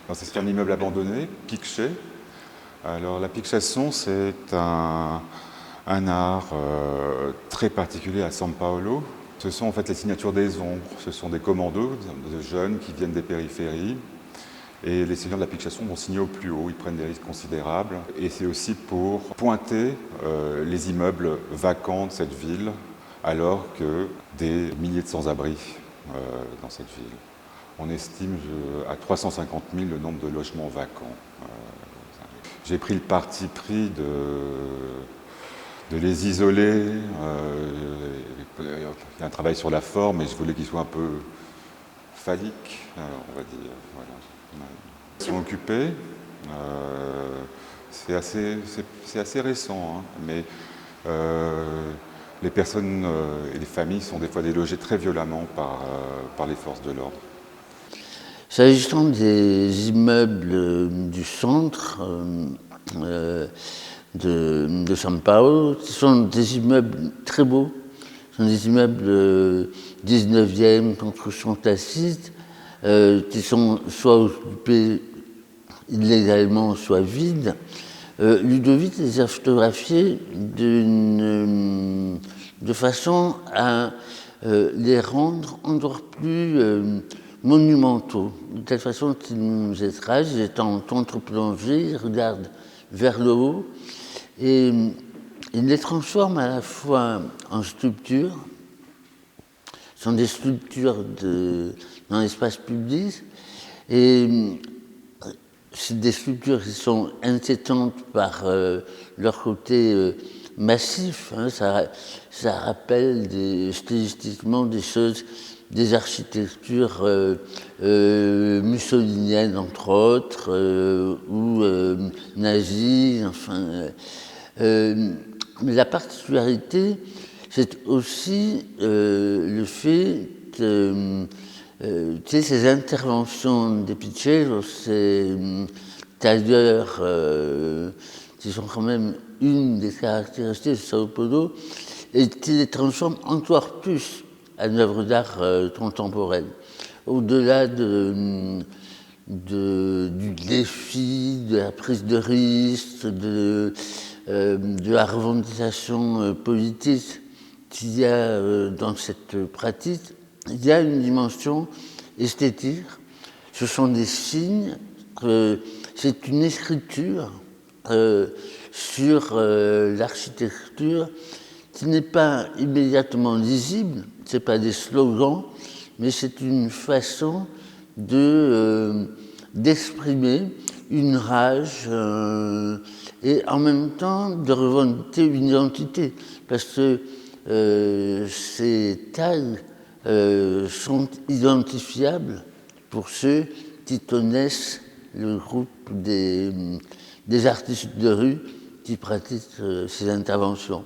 Alors, c'est un immeuble abandonné, Picché. Alors la picchasson, c'est un art très particulier à São Paulo. Ce sont en fait les signatures des ombres. Ce sont des commandos de jeunes qui viennent des périphéries. Et les seigneurs de la picchasson vont signer au plus haut, ils prennent des risques considérables. Et c'est aussi pour pointer les immeubles vacants de cette ville, alors que des milliers de sans-abri dans cette ville. On estime à 350 000 le nombre de logements vacants. J'ai pris le parti pris de les isoler. Il y a un travail sur la forme, et je voulais qu'ils soient un peu phalliques, on va dire. Voilà. Ils sont occupés. C'est assez récent, hein, mais les personnes et les familles sont des fois délogées très violemment par les forces de l'ordre. S'agissant des immeubles du centre de São Paulo, ce sont des immeubles très beaux. Ce sont des immeubles 19e, construction tacite, qui sont soit occupés illégalement, soit vides. Ludovic les a photographiés de façon à les rendre encore plus monumentaux, de telle façon qu'ils nous étragent, ils étaient en contre-plongée, ils regardent vers le haut et ils les transforment à la fois en sculptures. Ce sont des sculptures dans l'espace public et c'est des sculptures qui sont inquiétantes par leur côté massif. Hein, ça rappelle stylistiquement des choses, des architectures mussoliniennes, entre autres, ou nazies. Enfin, mais la particularité, c'est aussi le fait que ces interventions des Picheiros, ces tailleurs qui sont quand même une des caractéristiques de Sao Paulo, et qui les transforment encore plus en œuvre d'art contemporaine. Au-delà du défi, de la prise de risque, de la revendication politique qu'il y a dans cette pratique, il y a une dimension esthétique. Ce sont des signes, c'est une écriture sur l'architecture qui n'est pas immédiatement lisible, ce n'est pas des slogans, mais c'est une façon d'exprimer une rage et en même temps de revendiquer une identité, parce que ces tags sont identifiables pour ceux qui connaissent le groupe des artistes de rue qui pratiquent ces interventions.